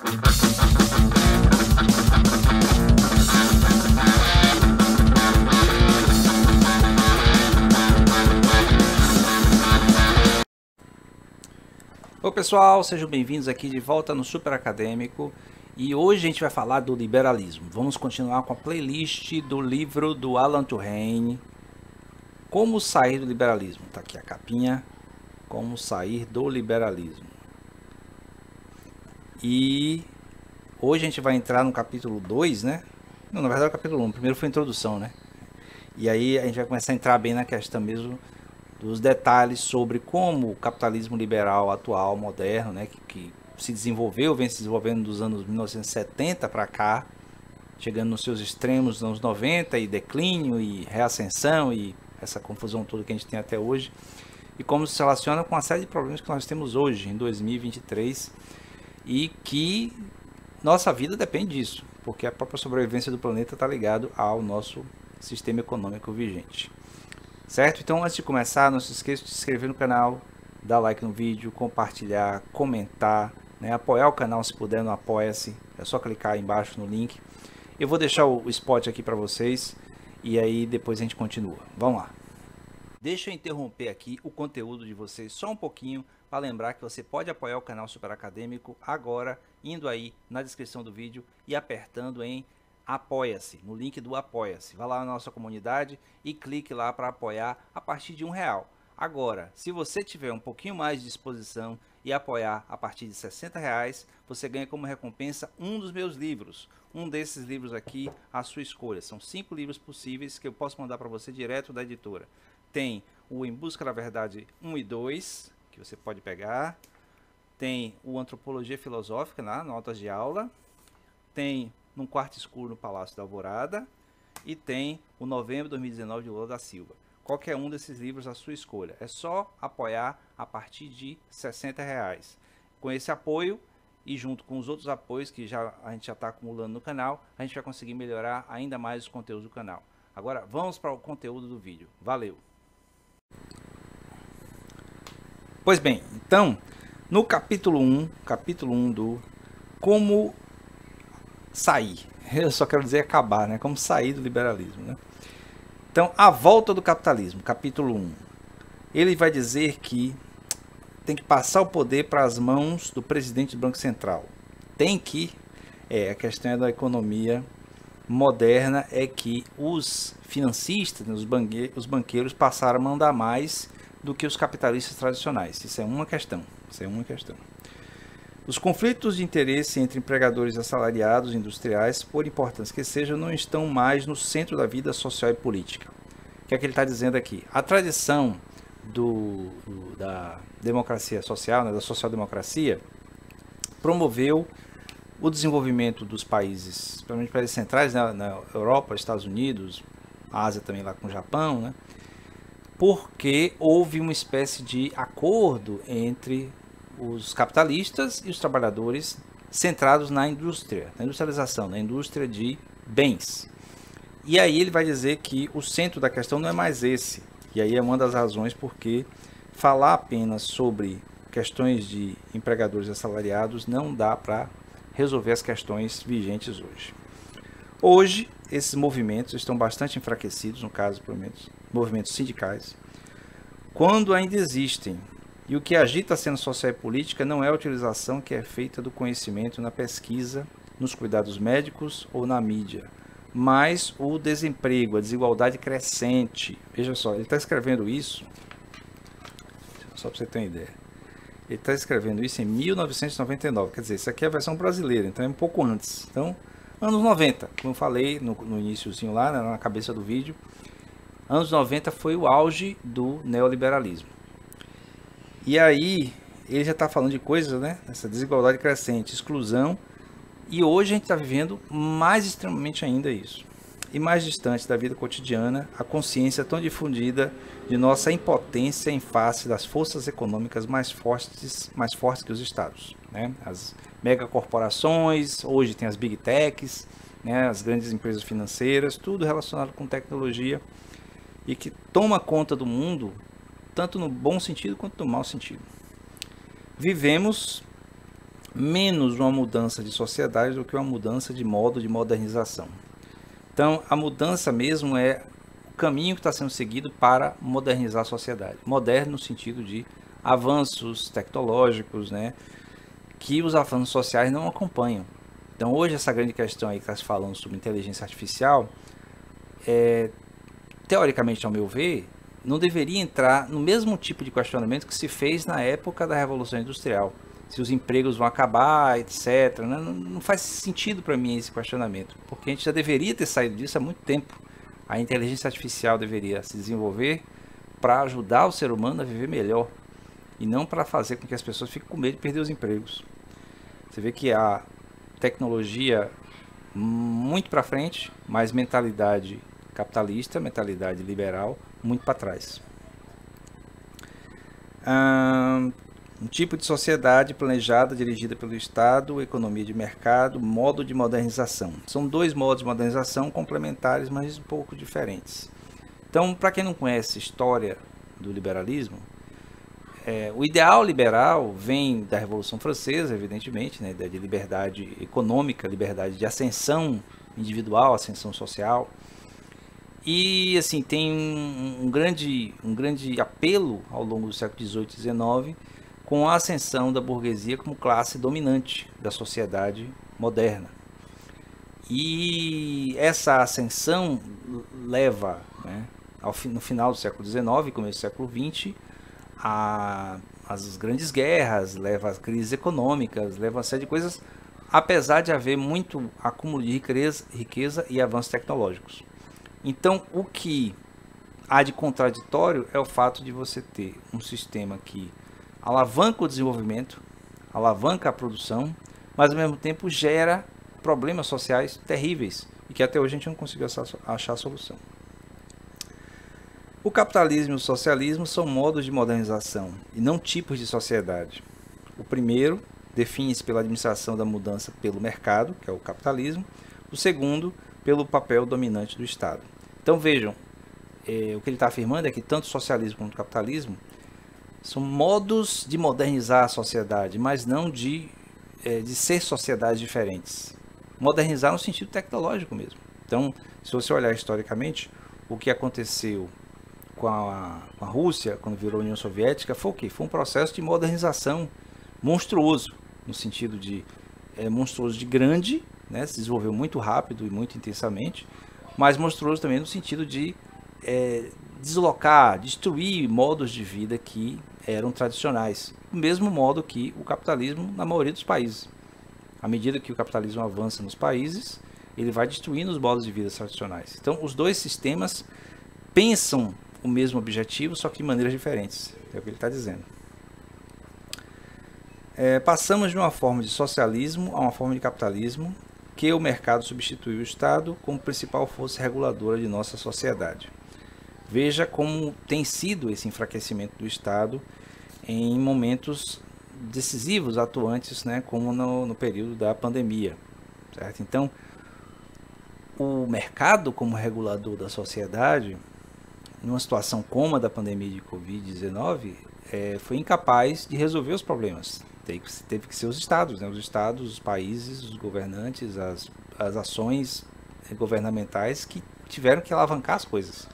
Oi pessoal, sejam bem-vindos aqui de volta no Super Acadêmico e hoje a gente vai falar do liberalismo. Vamos continuar com a playlist do livro do Alan Turing, Como Sair do Liberalismo. Tá aqui a capinha, Como Sair do Liberalismo. E hoje a gente vai entrar no capítulo 2, né? Não, na verdade é o capítulo 1, primeiro foi a introdução, né? E aí a gente vai começar a entrar bem na questão mesmo dos detalhes sobre como o capitalismo liberal atual, moderno, né, que se desenvolveu, vem se desenvolvendo dos anos 1970 para cá, chegando nos seus extremos nos anos 90 e declínio e reascensão e essa confusão toda que a gente tem até hoje, e como se relaciona com uma série de problemas que nós temos hoje, em 2023, e que nossa vida depende disso, porque a própria sobrevivência do planeta está ligado ao nosso sistema econômico vigente. Certo? Então, antes de começar, não se esqueça de se inscrever no canal, dar like no vídeo, compartilhar, comentar, né? Apoiar o canal se puder no Apoia-se, é só clicar aí embaixo no link. Eu vou deixar o spot aqui para vocês e aí depois a gente continua. Vamos lá. Deixa eu interromper aqui o conteúdo de vocês só um pouquinho para lembrar que você pode apoiar o canal Super Acadêmico agora, indo aí na descrição do vídeo e apertando em Apoia-se, no link do Apoia-se. Vá lá na nossa comunidade e clique lá para apoiar a partir de R$1. Agora, se você tiver um pouquinho mais de disposição e apoiar a partir de R$60, você ganha como recompensa um dos meus livros. Um desses livros aqui, à sua escolha. São 5 livros possíveis que eu posso mandar para você direto da editora. Tem o Em Busca da Verdade 1 e 2, que você pode pegar. Tem o Antropologia Filosófica, na notas de aula. Tem Num Quarto Escuro no Palácio da Alvorada, e tem o Novembro de 2019 de Lula da Silva. Qualquer um desses livros à sua escolha. É só apoiar a partir de R$60. Com esse apoio e junto com os outros apoios que a gente já está acumulando no canal, a gente vai conseguir melhorar ainda mais os conteúdos do canal. Agora vamos para o conteúdo do vídeo. Valeu! Pois bem, então, no capítulo 1 do Como Sair, eu só quero dizer acabar, né? Como sair do liberalismo, né? Então, a volta do capitalismo, capítulo 1. Ele vai dizer que tem que passar o poder para as mãos do presidente do Banco Central. A questão da economia moderna é que os financistas, os banqueiros passaram a mandar mais do que os capitalistas tradicionais. Isso é uma questão. Os conflitos de interesse entre empregadores assalariados e industriais, por importantes que sejam, não estão mais no centro da vida social e política. O que é que ele está dizendo aqui? A tradição da democracia social, né, da social-democracia, promoveu o desenvolvimento dos países, principalmente países centrais, né, na Europa, Estados Unidos, Ásia também lá com o Japão, né, porque houve uma espécie de acordo entre os capitalistas e os trabalhadores centrados na indústria, na industrialização, na indústria de bens. E aí ele vai dizer que o centro da questão não é mais esse. E aí é uma das razões porque falar apenas sobre questões de empregadores assalariados não dá para resolver as questões vigentes hoje. Hoje, esses movimentos estão bastante enfraquecidos, no caso, pelo menos, movimentos sindicais, quando ainda existem. E o que agita a cena social e política não é a utilização que é feita do conhecimento na pesquisa, nos cuidados médicos ou na mídia, mas o desemprego, a desigualdade crescente. Veja só, ele está escrevendo isso, só para você ter uma ideia, ele está escrevendo isso em 1999, quer dizer, isso aqui é a versão brasileira, então é um pouco antes. Então, anos 90, como eu falei no iniciozinho lá, na cabeça do vídeo, anos 90 foi o auge do neoliberalismo. E aí, ele já está falando de coisas, né? Essa desigualdade crescente, exclusão. E hoje a gente está vivendo mais extremamente ainda isso. E mais distante da vida cotidiana, a consciência tão difundida de nossa impotência em face das forças econômicas mais fortes que os estados, né? As megacorporações, hoje tem as big techs, né? As grandes empresas financeiras, tudo relacionado com tecnologia e que toma conta do mundo, tanto no bom sentido quanto no mau sentido. Vivemos menos uma mudança de sociedade do que uma mudança de modo de modernização. Então, a mudança mesmo é o caminho que está sendo seguido para modernizar a sociedade. Moderno no sentido de avanços tecnológicos, né, que os avanços sociais não acompanham. Então, hoje, essa grande questão aí que está se falando sobre inteligência artificial, teoricamente, ao meu ver, não deveria entrar no mesmo tipo de questionamento que se fez na época da Revolução Industrial. Se os empregos vão acabar, etc. Não faz sentido para mim esse questionamento, porque a gente já deveria ter saído disso há muito tempo. A inteligência artificial deveria se desenvolver para ajudar o ser humano a viver melhor, e não para fazer com que as pessoas fiquem com medo de perder os empregos. Você vê que a tecnologia muito para frente, mas mentalidade capitalista, mentalidade liberal, muito para trás. Um tipo de sociedade planejada, dirigida pelo Estado, economia de mercado, modo de modernização. São dois modos de modernização complementares, mas um pouco diferentes. Então, para quem não conhece a história do liberalismo, o ideal liberal vem da Revolução Francesa, evidentemente, né, de liberdade econômica, liberdade de ascensão individual, ascensão social. E assim, tem um grande apelo ao longo do século XVIII e XIX com a ascensão da burguesia como classe dominante da sociedade moderna. E essa ascensão leva, né, no final do século XIX e começo do século XX, as grandes guerras, leva às crises econômicas, leva a uma série de coisas, apesar de haver muito acúmulo de riqueza e avanços tecnológicos. Então, o que há de contraditório é o fato de você ter um sistema que alavanca o desenvolvimento, alavanca a produção, mas ao mesmo tempo gera problemas sociais terríveis e que até hoje a gente não conseguiu achar a solução. O capitalismo e o socialismo são modos de modernização e não tipos de sociedade. O primeiro define-se pela administração da mudança pelo mercado, que é o capitalismo. O segundo, pelo papel dominante do Estado. Então vejam, o que ele está afirmando é que tanto o socialismo quanto o capitalismo são modos de modernizar a sociedade, mas não de ser sociedades diferentes. Modernizar no sentido tecnológico mesmo. Então, se você olhar historicamente, o que aconteceu com a Rússia, quando virou União Soviética, foi o quê? Foi um processo de modernização monstruoso, no sentido de monstruoso de grande, né? Se desenvolveu muito rápido e muito intensamente, mas monstruoso também no sentido de deslocar, destruir modos de vida que eram tradicionais, do mesmo modo que o capitalismo na maioria dos países. À medida que o capitalismo avança nos países, ele vai destruindo os modos de vida tradicionais. Então, os dois sistemas pensam o mesmo objetivo, só que de maneiras diferentes. É o que ele está dizendo. Passamos de uma forma de socialismo a uma forma de capitalismo, que o mercado substituiu o Estado como principal força reguladora de nossa sociedade. Veja como tem sido esse enfraquecimento do Estado em momentos decisivos, atuantes, né, como no período da pandemia. Certo? Então, o mercado como regulador da sociedade, numa situação como a da pandemia de Covid-19, foi incapaz de resolver os problemas. Teve que ser os estados, né? Os estados, os países, os governantes, as ações governamentais que tiveram que alavancar as coisas.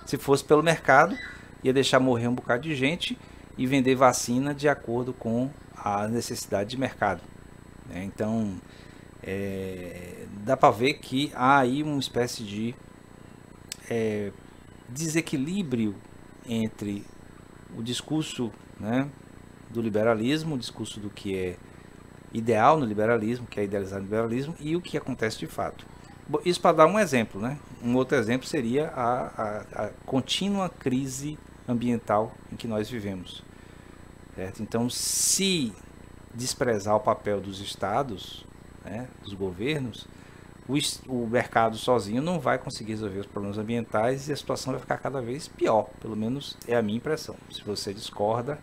Se fosse pelo mercado, ia deixar morrer um bocado de gente e vender vacina de acordo com a necessidade de mercado. Então, dá para ver que há aí uma espécie de desequilíbrio entre o discurso, né, do liberalismo, o discurso do que é ideal no liberalismo, que é idealizado no liberalismo, e o que acontece de fato. Isso para dar um exemplo, né? Um outro exemplo seria a contínua crise ambiental em que nós vivemos. Certo? Então, se desprezar o papel dos estados, né, dos governos, o mercado sozinho não vai conseguir resolver os problemas ambientais e a situação vai ficar cada vez pior. Pelo menos é a minha impressão. Se você discorda,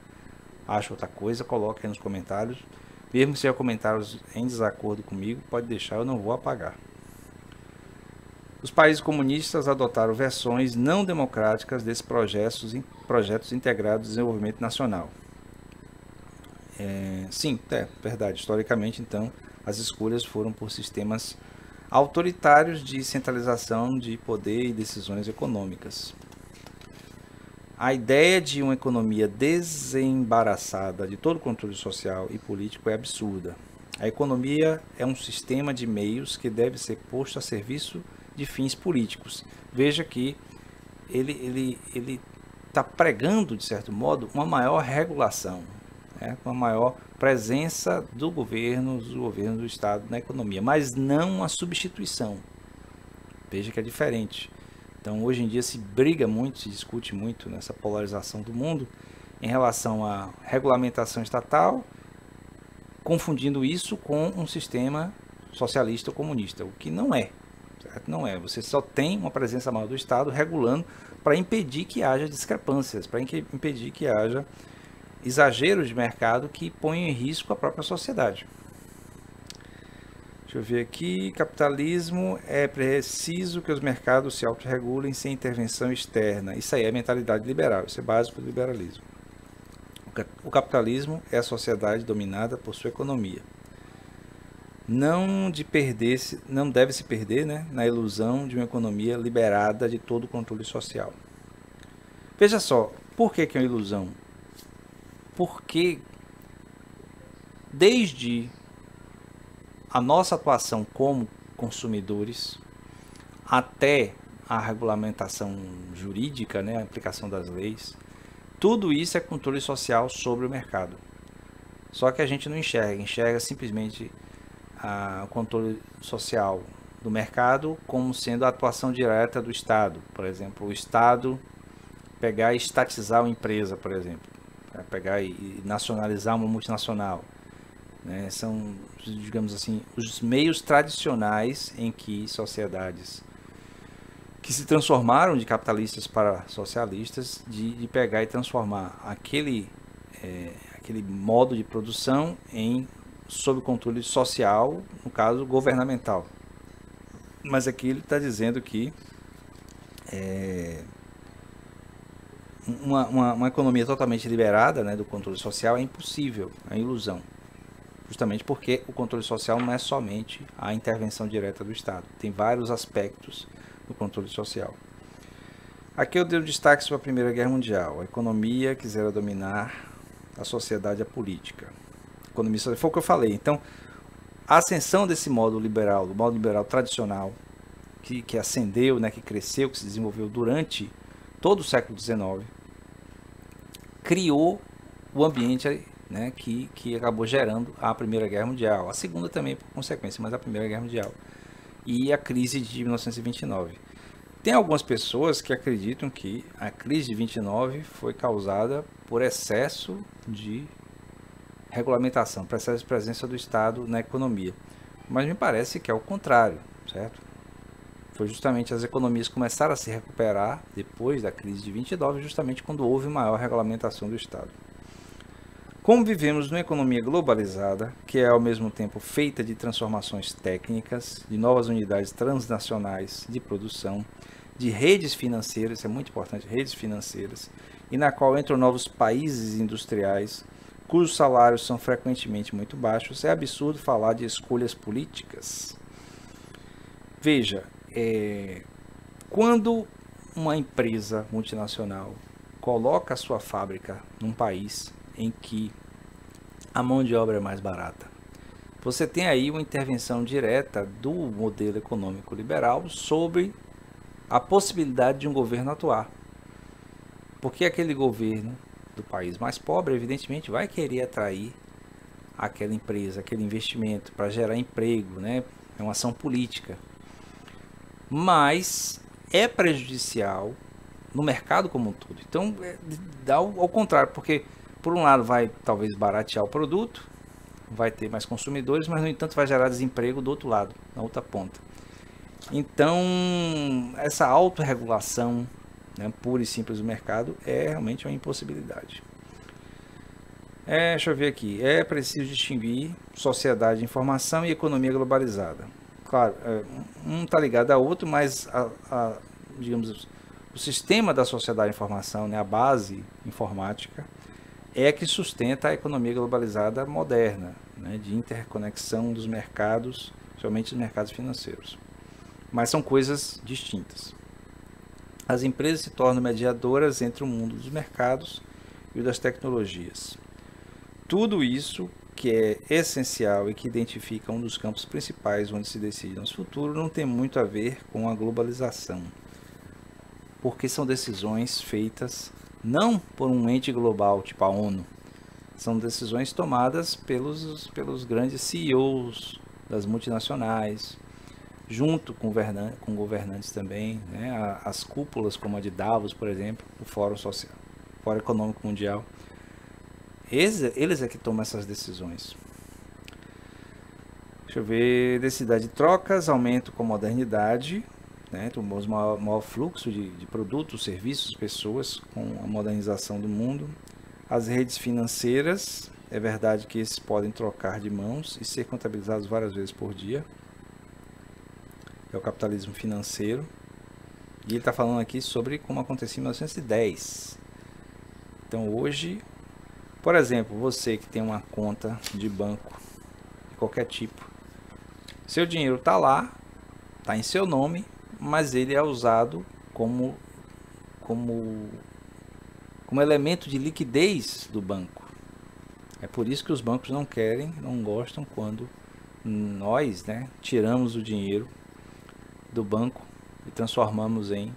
acha outra coisa, coloque aí nos comentários. Mesmo se tiver comentários em desacordo comigo, pode deixar, eu não vou apagar. Os países comunistas adotaram versões não democráticas desses projetos integrados de desenvolvimento nacional. Sim, é verdade. Historicamente, então, as escolhas foram por sistemas autoritários de centralização de poder e decisões econômicas. A ideia de uma economia desembaraçada de todo controle social e político é absurda. A economia é um sistema de meios que deve ser posto a serviço de fins políticos. Veja que ele está pregando, de certo modo, uma maior regulação, né? Uma maior presença do governo do Estado na economia, mas não uma substituição. Veja que é diferente. Então, hoje em dia se briga muito, se discute muito nessa polarização do mundo em relação à regulamentação estatal, confundindo isso com um sistema socialista ou comunista, o que não é. Certo? Não é. Você só tem uma presença maior do Estado regulando para impedir que haja discrepâncias, para impedir que haja exageros de mercado que ponham em risco a própria sociedade. Deixa eu ver aqui. Capitalismo, é preciso que os mercados se autorregulem sem intervenção externa. Isso aí é mentalidade liberal, isso é básico do liberalismo. O capitalismo é a sociedade dominada por sua economia. Não deve se perder, né, na ilusão de uma economia liberada de todo o controle social. Veja só, por que é uma ilusão? Porque desde a nossa atuação como consumidores até a regulamentação jurídica, né, a aplicação das leis, tudo isso é controle social sobre o mercado. Só que a gente não enxerga simplesmente o controle social do mercado como sendo a atuação direta do Estado. Por exemplo, o Estado pegar e estatizar uma empresa, por exemplo, pegar e nacionalizar uma multinacional. Né? São, digamos assim, os meios tradicionais em que sociedades que se transformaram de capitalistas para socialistas, de pegar e transformar aquele modo de produção sob controle social, no caso governamental. Mas aqui ele está dizendo que uma economia totalmente liberada, né, do controle social é impossível, é ilusão. Justamente porque o controle social não é somente a intervenção direta do Estado. Tem vários aspectos do controle social. Aqui eu dei o destaque sobre a Primeira Guerra Mundial. A economia quisera dominar a sociedade e a política. A economia, foi o que eu falei. Então, a ascensão desse modo liberal, do modo liberal tradicional, que ascendeu, né, que cresceu, que se desenvolveu durante todo o século XIX, criou o ambiente, né, que acabou gerando a Primeira Guerra Mundial. A segunda também por consequência, mas a Primeira Guerra Mundial. E a crise de 1929. Tem algumas pessoas que acreditam que a crise de 29 foi causada por excesso de regulamentação, por excesso de presença do Estado na economia. Mas me parece que é o contrário, certo? Foi justamente as economias começaram a se recuperar depois da crise de 29, justamente quando houve maior regulamentação do Estado. Como vivemos numa economia globalizada, que é ao mesmo tempo feita de transformações técnicas, de novas unidades transnacionais de produção, de redes financeiras, isso é muito importante, redes financeiras, e na qual entram novos países industriais, cujos salários são frequentemente muito baixos, é absurdo falar de escolhas políticas. Veja, quando uma empresa multinacional coloca a sua fábrica num país em que a mão de obra é mais barata, você tem aí uma intervenção direta do modelo econômico liberal sobre a possibilidade de um governo atuar. Porque aquele governo do país mais pobre, evidentemente, vai querer atrair aquela empresa, aquele investimento para gerar emprego, né? É uma ação política. Mas é prejudicial no mercado como um todo. Então, dá ao contrário, porque por um lado vai talvez baratear o produto, vai ter mais consumidores, mas no entanto vai gerar desemprego do outro lado, na outra ponta. Então, essa autorregulação, né, pura e simples do mercado é realmente uma impossibilidade. Deixa eu ver aqui. É preciso distinguir sociedade de informação e economia globalizada. Claro, um está ligado ao outro, mas digamos, o sistema da sociedade de informação, né, a base informática, é a que sustenta a economia globalizada moderna, né, de interconexão dos mercados, somente os mercados financeiros. Mas são coisas distintas. As empresas se tornam mediadoras entre o mundo dos mercados e o das tecnologias. Tudo isso que é essencial e que identifica um dos campos principais onde se decide nosso futuro não tem muito a ver com a globalização, porque são decisões feitas não por um ente global, tipo a ONU, são decisões tomadas pelos grandes CEOs das multinacionais, junto com governantes também, né? As cúpulas como a de Davos, por exemplo, o Fórum Social, Fórum Econômico Mundial. Eles é que tomam essas decisões. Deixa eu ver, densidade de trocas, aumento com modernidade, né? Temos maior fluxo de produtos, serviços, pessoas com a modernização do mundo. As redes financeiras, é verdade que esses podem trocar de mãos e ser contabilizados várias vezes por dia. É o capitalismo financeiro. E ele está falando aqui sobre como acontecia em 1910. Então hoje, por exemplo, você que tem uma conta de banco de qualquer tipo, seu dinheiro está lá, está em seu nome, mas ele é usado como elemento de liquidez do banco. É por isso que os bancos não gostam quando nós, né, tiramos o dinheiro do banco e transformamos em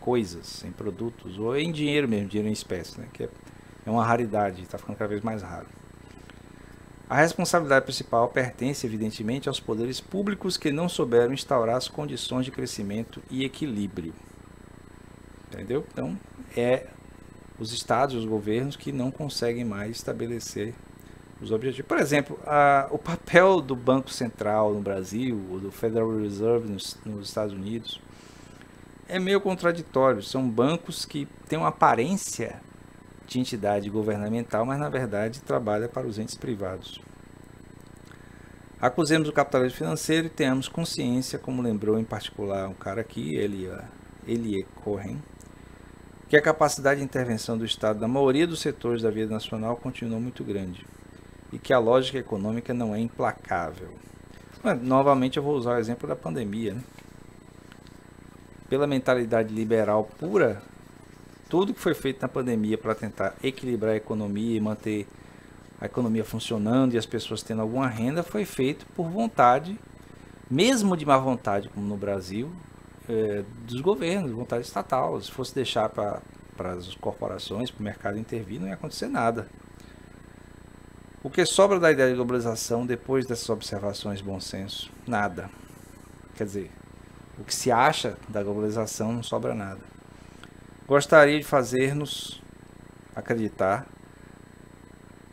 coisas, em produtos, ou em dinheiro mesmo, dinheiro em espécie, né, que é uma raridade, está ficando cada vez mais raro. A responsabilidade principal pertence, evidentemente, aos poderes públicos que não souberam instaurar as condições de crescimento e equilíbrio. Entendeu? Então, os estados e os governos que não conseguem mais estabelecer os objetivos. Por exemplo, o papel do Banco Central no Brasil, ou do Federal Reserve nos Estados Unidos, é meio contraditório. São bancos que têm uma aparência de entidade governamental, mas na verdade trabalha para os entes privados. Acusemos o capitalismo financeiro e tenhamos consciência, como lembrou em particular um cara aqui, Elie Cohen, que a capacidade de intervenção do Estado na maioria dos setores da vida nacional continua muito grande e que a lógica econômica não é implacável. Mas, novamente eu vou usar o exemplo da pandemia, né? Pela mentalidade liberal pura, tudo que foi feito na pandemia para tentar equilibrar a economia e manter a economia funcionando e as pessoas tendo alguma renda foi feito por vontade, mesmo de má vontade, como no Brasil, dos governos, vontade estatal. Se fosse deixar para as corporações, para o mercado intervir, não ia acontecer nada. O que sobra da ideia de globalização depois dessas observações de bom senso? Nada. Quer dizer, o que se acha da globalização não sobra nada. Gostaria de fazer-nos acreditar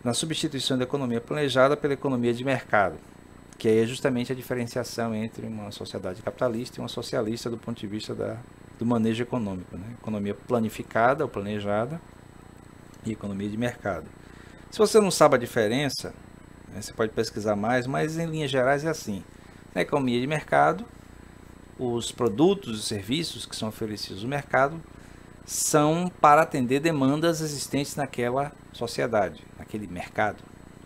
na substituição da economia planejada pela economia de mercado, que é justamente a diferenciação entre uma sociedade capitalista e uma socialista do ponto de vista do manejo econômico, né? Economia planificada ou planejada e economia de mercado. Se você não sabe a diferença, né, você pode pesquisar mais, mas em linhas gerais é assim. Na economia de mercado, os produtos e serviços que são oferecidos no mercado são para atender demandas existentes naquela sociedade, naquele mercado,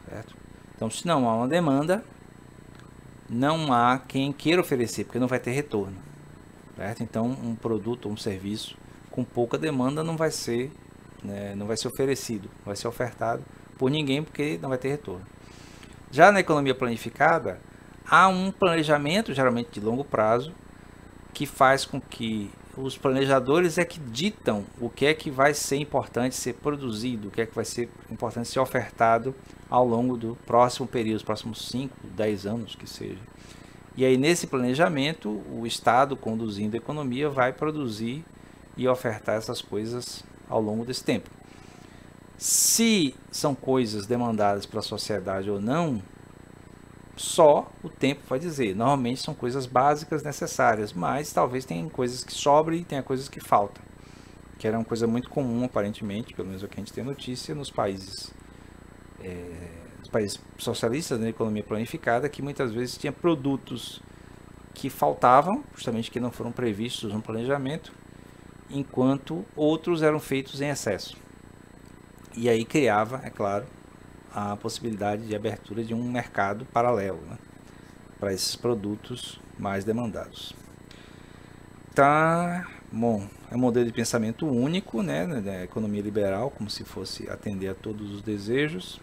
certo? Então, se não há uma demanda, não há quem queira oferecer, porque não vai ter retorno, certo? Então, um produto ou um serviço com pouca demanda não vai ser oferecido, vai ser ofertado por ninguém, porque não vai ter retorno. Já na economia planificada, há um planejamento, geralmente de longo prazo, que faz com que os planejadores é que ditam o que é que vai ser importante ser produzido, o que é que vai ser importante ser ofertado ao longo do próximo período, os próximos 5, 10 anos que seja. E aí nesse planejamento, o Estado conduzindo a economia vai produzir e ofertar essas coisas ao longo desse tempo. Se são coisas demandadas pela sociedade ou não, só o tempo vai dizer. Normalmente são coisas básicas necessárias, mas talvez tenha coisas que sobrem e tenha coisas que faltam, que era uma coisa muito comum aparentemente, pelo menos o que a gente tem notícia nos países socialistas, na economia planificada, que muitas vezes tinha produtos que faltavam, justamente que não foram previstos no planejamento, enquanto outros eram feitos em excesso. E aí criava, é claro, a possibilidade de abertura de um mercado paralelo, né, para esses produtos mais demandados. Tá, bom, é um modelo de pensamento único, né, da economia liberal, como se fosse atender a todos os desejos,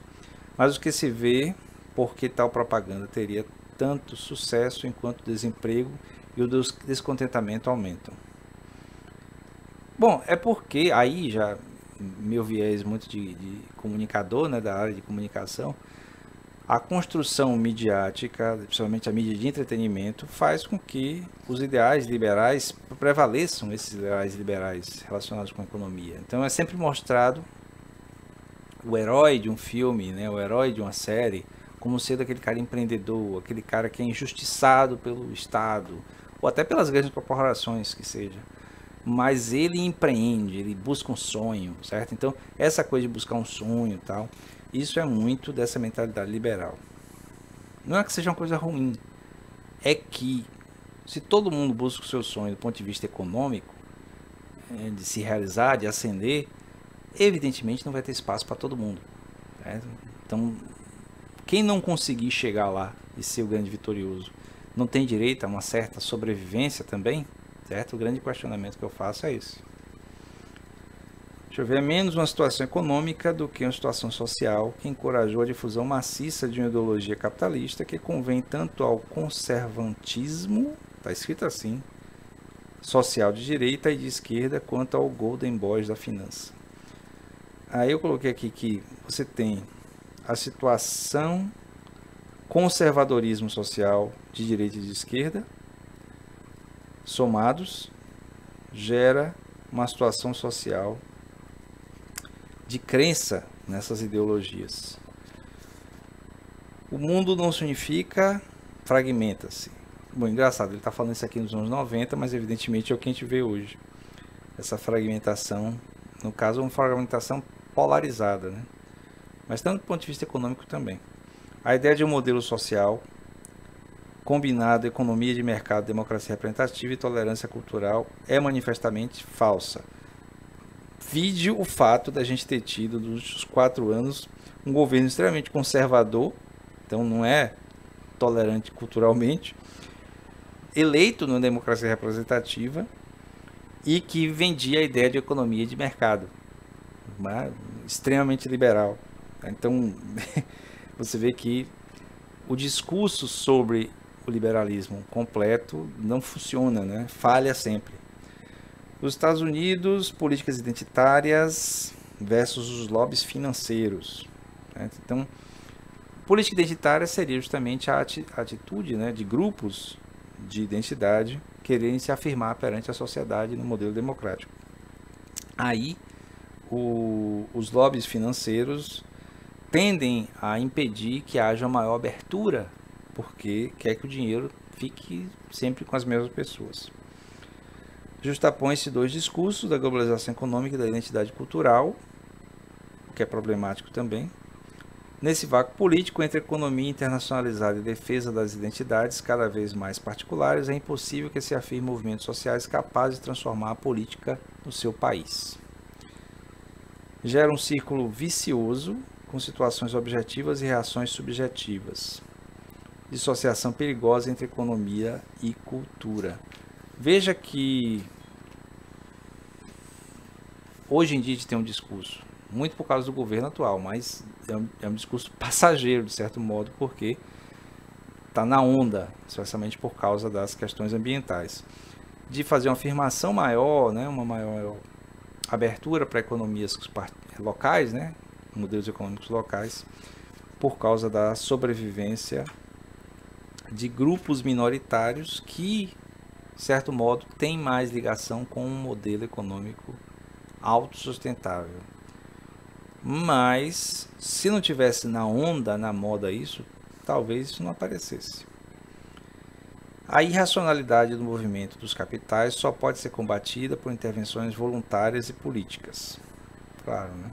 mas o que se vê, porque tal propaganda teria tanto sucesso enquanto o desemprego e o descontentamento aumentam. Bom, é porque aí já meu viés muito de comunicador, né, da área de comunicação, a construção midiática, principalmente a mídia de entretenimento, faz com que os ideais liberais prevaleçam, esses ideais liberais relacionados com a economia. Então é sempre mostrado o herói de um filme, né, o herói de uma série, como sendo aquele cara empreendedor, aquele cara que é injustiçado pelo Estado, ou até pelas grandes corporações que seja. Mas ele empreende, ele busca um sonho, certo? Então, essa coisa de buscar um sonho e tal, isso é muito dessa mentalidade liberal. Não é que seja uma coisa ruim, é que se todo mundo busca o seu sonho do ponto de vista econômico, de se realizar, de ascender, evidentemente não vai ter espaço para todo mundo, certo? Então, quem não conseguir chegar lá e ser o grande vitorioso, não tem direito a uma certa sobrevivência também? Certo? O grande questionamento que eu faço é esse. Deixa eu ver, é menos uma situação econômica do que uma situação social que encorajou a difusão maciça de uma ideologia capitalista que convém tanto ao conservantismo, está escrito assim, social de direita e de esquerda, quanto ao Golden Boys da finança. Aí eu coloquei aqui que você tem a situação conservadorismo social de direita e de esquerda, somados, gera uma situação social de crença nessas ideologias. O mundo não se unifica, fragmenta-se. Bom, engraçado, ele está falando isso aqui nos anos 90, mas evidentemente é o que a gente vê hoje. Essa fragmentação, no caso, uma fragmentação polarizada, né? Mas tanto do ponto de vista econômico também. A ideia de um modelo social combinado economia de mercado, democracia representativa e tolerância cultural é manifestamente falsa. Vide o fato da gente ter tido, nos últimos 4 anos, um governo extremamente conservador, então não é tolerante culturalmente, eleito numa democracia representativa e que vendia a ideia de economia de mercado, extremamente liberal. Então, você vê que o discurso sobre o liberalismo completo não funciona, né? Falha sempre. Os Estados Unidos, políticas identitárias versus os lobbies financeiros. Né? Então, política identitária seria justamente a atitude, né, de grupos de identidade quererem se afirmar perante a sociedade no modelo democrático. Aí, os lobbies financeiros tendem a impedir que haja maior abertura, porque quer que o dinheiro fique sempre com as mesmas pessoas. Justapõe-se 2 discursos da globalização econômica e da identidade cultural, o que é problemático também. Nesse vácuo político entre economia internacionalizada e defesa das identidades cada vez mais particulares, é impossível que se afirme movimentos sociais capazes de transformar a política no seu país. Gera um círculo vicioso, com situações objetivas e reações subjetivas. Dissociação perigosa entre economia e cultura. Veja que hoje em dia a gente tem um discurso, muito por causa do governo atual, mas é um discurso passageiro, de certo modo, porque está na onda, especialmente por causa das questões ambientais, de fazer uma afirmação maior, né, uma maior abertura para economias locais, né, modelos econômicos locais, por causa da sobrevivência de grupos minoritários que, de certo modo, têm mais ligação com um modelo econômico autossustentável. Mas, se não tivesse na onda, na moda isso, talvez isso não aparecesse. A irracionalidade do movimento dos capitais só pode ser combatida por intervenções voluntárias e políticas. Claro, né?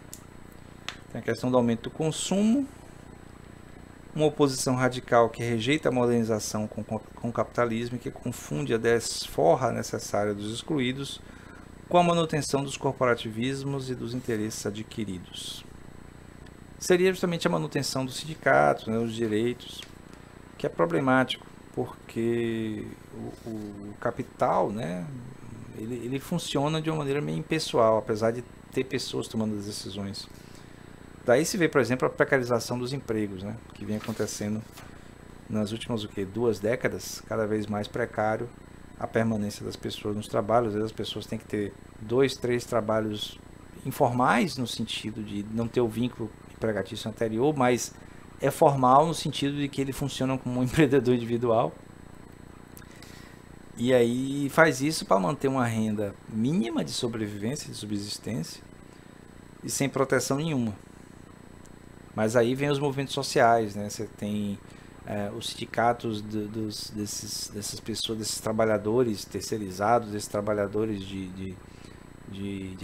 Tem a questão do aumento do consumo, uma oposição radical que rejeita a modernização com o capitalismo e que confunde a desforra necessária dos excluídos com a manutenção dos corporativismos e dos interesses adquiridos. seria justamente a manutenção dos sindicatos, né, os direitos, que é problemático, porque o capital, né, ele funciona de uma maneira meio impessoal, apesar de ter pessoas tomando as decisões. Daí se vê, por exemplo, a precarização dos empregos, né, que vem acontecendo nas últimas 2 décadas, cada vez mais precário a permanência das pessoas nos trabalhos. Às vezes as pessoas têm que ter 2, 3 trabalhos informais, no sentido de não ter o vínculo empregatício anterior, mas é formal no sentido de que ele funciona como um empreendedor individual. E aí faz isso para manter uma renda mínima de sobrevivência, de subsistência, e sem proteção nenhuma. Mas aí vem os movimentos sociais, né? Você tem os sindicatos dessas pessoas, desses trabalhadores terceirizados, desses trabalhadores de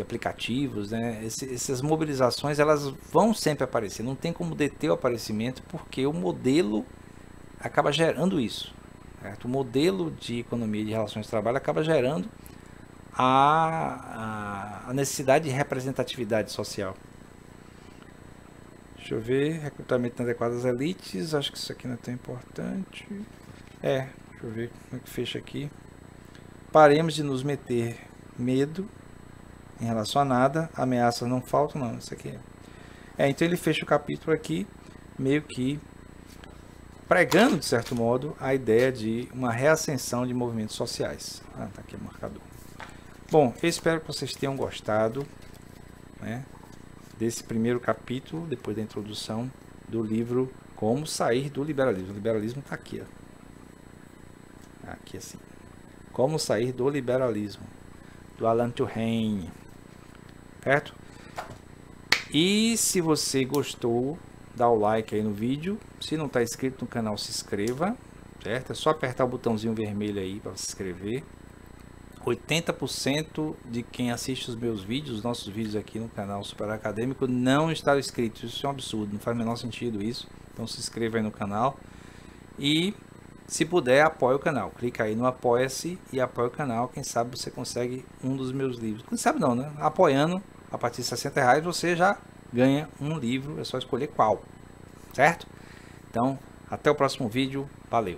aplicativos, né? Essas mobilizações, elas vão sempre aparecer, não tem como deter o aparecimento, porque o modelo acaba gerando isso, certo? O modelo de economia e de relações de trabalho acaba gerando a necessidade de representatividade social. Deixa eu ver, recrutamento inadequado das elites, acho que isso aqui não é tão importante. Deixa eu ver como é que fecha aqui. Paremos de nos meter medo em relação a nada, ameaças não faltam, não, isso aqui então ele fecha o capítulo aqui, meio que pregando, de certo modo, a ideia de uma reascensão de movimentos sociais. Tá aqui o marcador. Bom, eu espero que vocês tenham gostado, né, desse primeiro capítulo, depois da introdução do livro Como Sair do Liberalismo. O liberalismo está aqui, ó. Aqui assim. Como Sair do Liberalismo, do Alan Turing, certo? E se você gostou, dá o like aí no vídeo. Se não está inscrito no canal, se inscreva, certo? É só apertar o botãozinho vermelho aí para se inscrever. 80% de quem assiste os meus vídeos, os nossos vídeos aqui no canal Super Acadêmico, não está inscrito. Isso é um absurdo, não faz o menor sentido isso. Então se inscreva aí no canal. E se puder, apoie o canal. Clica aí no Apoia-se e apoie o canal. Quem sabe você consegue um dos meus livros. Quem sabe não, né? Apoiando a partir de R$60 você já ganha um livro. É só escolher qual, certo? Então, até o próximo vídeo. Valeu!